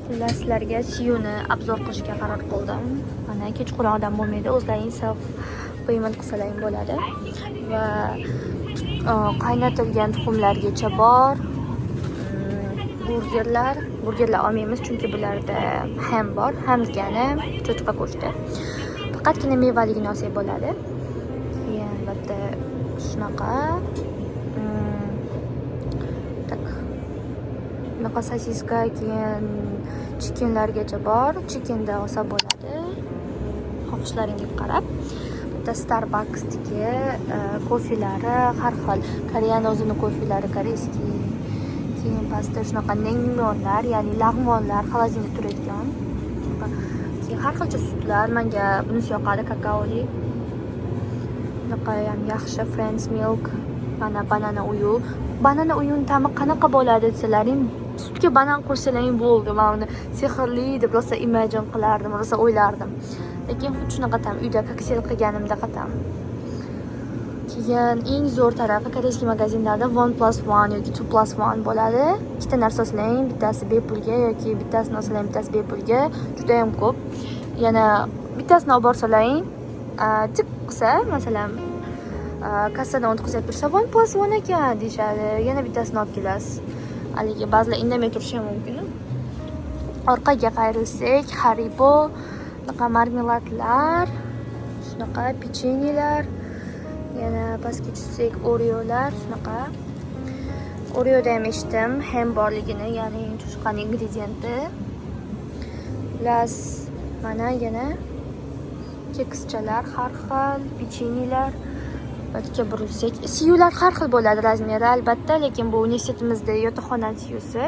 Sizlarga Siyuni obzor qilishga qaror qildim. Mana kechqurun odam bo'lmaydi, o'zlaring self payment qilsalaring bo'ladi. Va qaynatilgan tuxumlargacha bor. Burgerlar olmaymiz chunki bularda ham bor, ham degani cho'chqa go'shti. Faqatgina mevaligini olsak bo'ladi. Keyin albatta shunaqa bunaqa sosiska, keyin chickenlargacha bor. Chickenda olsa bo'ladi, xohishlaringga qarab. Bitta Starbucks'dagi kofelari har xil. Koreyaning o'zini kofelari koreyskiy. Keyin pastda shunaqa nangmonlar, ya'ni lag'monlar xolodilnikda turadigan. Keyin har xilcha sutlar, menga bunisi yoqadi, kakaoli. Bunaqa ham yaxshi Friends Milk, mana banana uyu. Banana uyuning ta'mi qanaqa bo'ladi desalaring, sutga banan qo'shsalaring bo'ldi. Men uni sehrli deb rosa imagine qilardim, rosa o'ylardim. Lekin xuddi shunaqa ta'm uyda kokteyl qilganimda qatam. Keyin eng zo'r tarafi koreyskiy magazinlarda 1+1 yoki 2+1 bo'ladi. Ikkita narsa olsalaring, bittasi bepulga yoki bittasini olsalaring, bittasi bepulga. Juda ham ko'p. Yana bittasini olib borsalaring, tik qilsa, masalan, kassadan o'tkazib tursa 1+1 ekan deyshadi. Yana bittasini olib kelasiz. Haligi ba'zilar indamay turishi ham mumkin. Orqaga qayrilsak, Haribo, bunaqa marmeladlar, shunaqa pechenyelar, yana pastga tushsak Oreolar, shunaqa. Oreoda ham eshitdim ham borligini, ya'ni cho'chqaning ingrediyenti. Plus mana yana kekschalar har xil, pechenyelar. Batga burilsak, siyular har xil bo'ladi razmeri albatta, lekin bu universitetimizda yotoqxona siyusi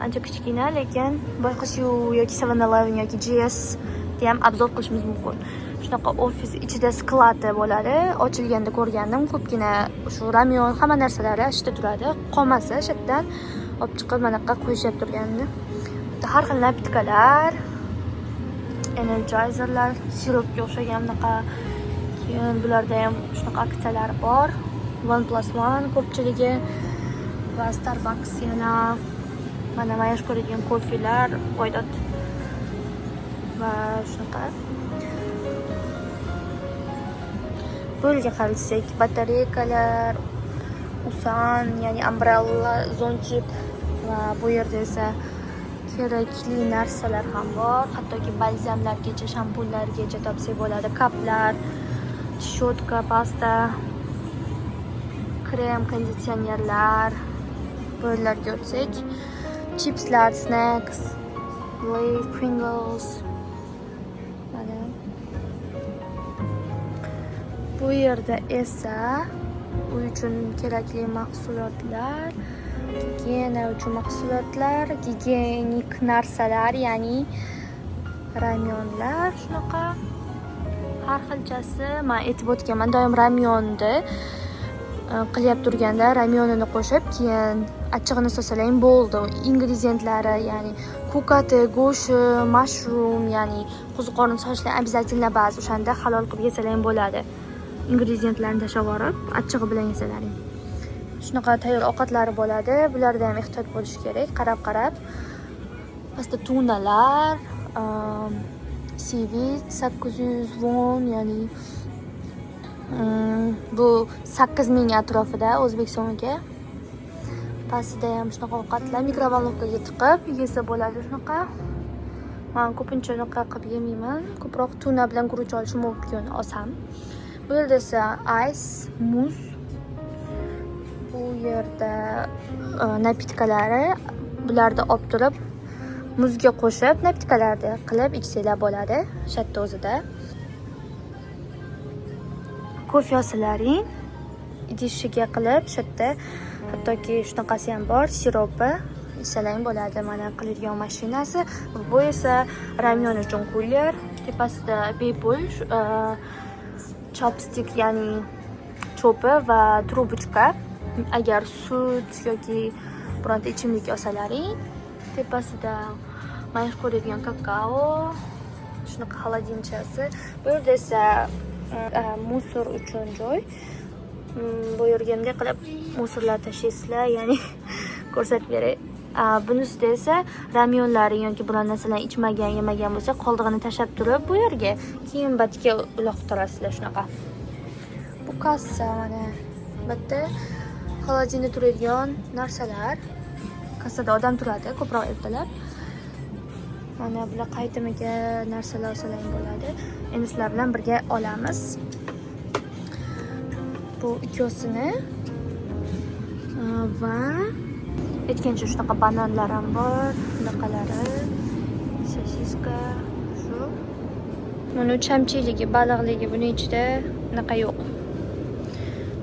ancha kichkina, lekin boshqa siyu yoki 7-Eleven yoki GS da ham obzor qilishimiz mumkin. Shunaqa ofis ichida skladi bo'ladi. Ochilganda ko'rgandim, ko'pgina shu ramyon hamma narsalari ishda turadi. Qolmasa shatdan olib chiqib manaqa qo'yishib turgandi. Har xil napitkalar, energizerlar, sirupga o'xshagan bunaqa. Keyin bularda ham shunaqa aksiyalar bor. 1+1 ko'pchiligi va Starbucks yana mana mayash ko'radigan kofelar, qo'ydot va shunaqa. Bo'lga qarasak, batareykalar, usan, ya'ni umbrella, zontik va bu yerda esa kerakli narsalar ham bor. Hattoki balzamlargacha, shampunlargacha topsak bo'ladi. Kaplar, shotka, pasta, krem, konditsionerlar. Bo'ylarga o'tsak, chipslar, snacks, Lay's, Pringles. Mana bu yerda esa uy uchun kerakli mahsulotlar, gigiyena uchun mahsulotlar, gigiyenik narsalar, ya'ni ramyonlar, shunaqa har xilchasi. Men aytib o'tganman, doim ramyonni qilyap turganda ramyonini qo'shib, keyin achchig'ini solsalaring bo'ldi. Ingredientlari, ya'ni kukati, go'shi, mushroom, ya'ni qo'ziqorin sochlar обязательно ba'zi o'shanda halol qilib yesalaring bo'ladi. Ingredientlarni tashlab yuborib, achchig'i bilan yesalaring. Shunaqa tayyor ovqatlari bo'ladi. Bularda ham ehtiyot bo'lish kerak, qarab-qarab. Pastda tunalar, seaweed 800 won, ya'ni bu 8000 atrofida O'zbekistonga. Pastda ham shunaqa ovqatlar mikrovalnovkaga tiqib yesa bo'ladi. Shunaqa. Men ko'pincha unaqa qilib yemayman. Ko'proq tuna bilan guruch olishim mumkin olsam. Bu yerda esa ice, muz. Bu yerda napitkalari, bularni olib turib muzga qo'shib napitkalarni qilib ichsanglar bo'ladi. Shatda o'zida. Kofe olsalaring idishiga qilib shatda, hattoki shunaqasi ham bor, siropi ichsalaring bo'ladi. Mana qiladigan mashinasi. Bu esa ramyon uchun cooler. Tepasida bepul chopstick, ya'ni cho'pi va trubuchka. Agar sut yoki bironta ichimlik olsalaring, tepasida mayash qo'yadigan kakao, shunaqa xolodilnichasi. Bu yerda esa musor uchun joy. Bu yerga bunday qilib musorlar tashlaysizlar, ya'ni ko'rsatib beray. Bunisida esa ramyonlari yoki biror narsalar ichmagan, yemagan bo'lsa, qoldig'ini tashlab turib bu yerga keyin batga uloqib turasizlar shunaqa. Bu kassa mana. Bitta xolodilnikda turadigan narsalar. Kassada odam turadi, ko'proq ertalab. Mana bular qaytimiga narsalar olsalar bo'ladi. Endi sizlar bilan birga olamiz. Bu ikkosini va aytgancha shunaqa bananlar ham bor, bunaqalari, sosiska, shu. Buni chamchiligi, baliqligi buning ichida unaqa yo'q.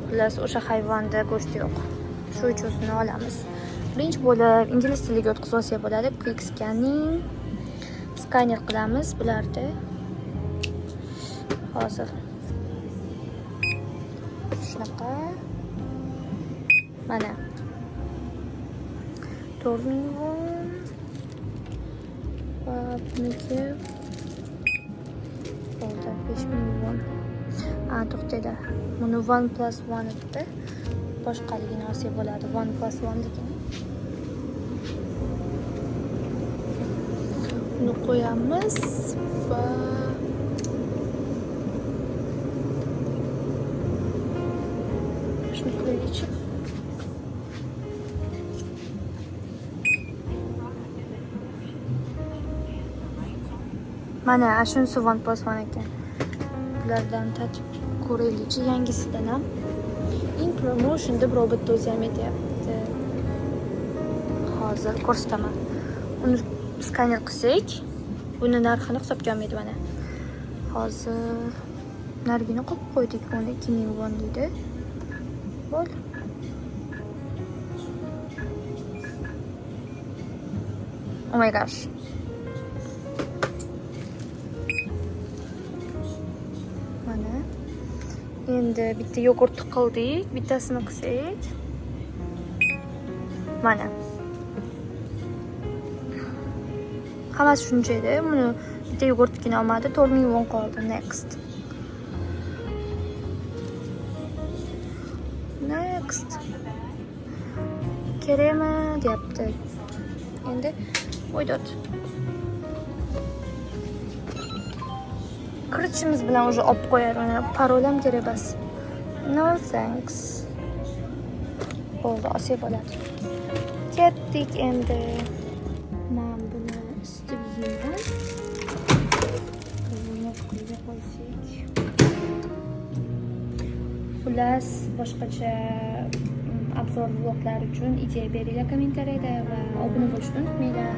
Xullas o'sha hayvonda go'sht yo'q. Shu uchusini olamiz. Birinchi bo'lib ingliz tiliga o'tkazib olsa bo'ladi. Quick scanning. Skaner qilamiz bularni. Hozir. Shunaqa. Mana. 4000 won. Va buniki 5000 won. To'xtaydi. Buni 1+1 edi. Boshqaligini olsa bo'ladi. 1+1 ligini. Buni qo'yamiz va shuni qilaylik. Mana shunisi 1+1 ekan. Bulardan tatib ko'raylik, yangisidan ham. In promotion deb robotda o'zi ham aytayapti. Hozir ko'rsataman. Uni skaner qilsak, buni narxini hisobga olmaydi mana. Hozir nargini qo'yib qo'ydik, uni 2000 won deydi. Bo'l. Oh my gosh. Mana. Endi bitta yogurt qildik, bittasini qilsak. Mana. Hammasi shuncha edi. Buni bitta yogurtgina olmadi, 4000 won qoldi. Next. Kerakmi deyapti. Endi qo'ydik. Kiritishimiz bilan уже olib qo'yar uni. Parol ham kerak emas. No thanks. Bo'ldi, olsa bo'ladi. Ketdik endi. Men buni isitib yeyman. Buni qo'yib qo'ysak. Xullas, boshqacha obzor vloglar uchun ideya beringlar kommentariyada va obuna bo'lishni unutmanglar.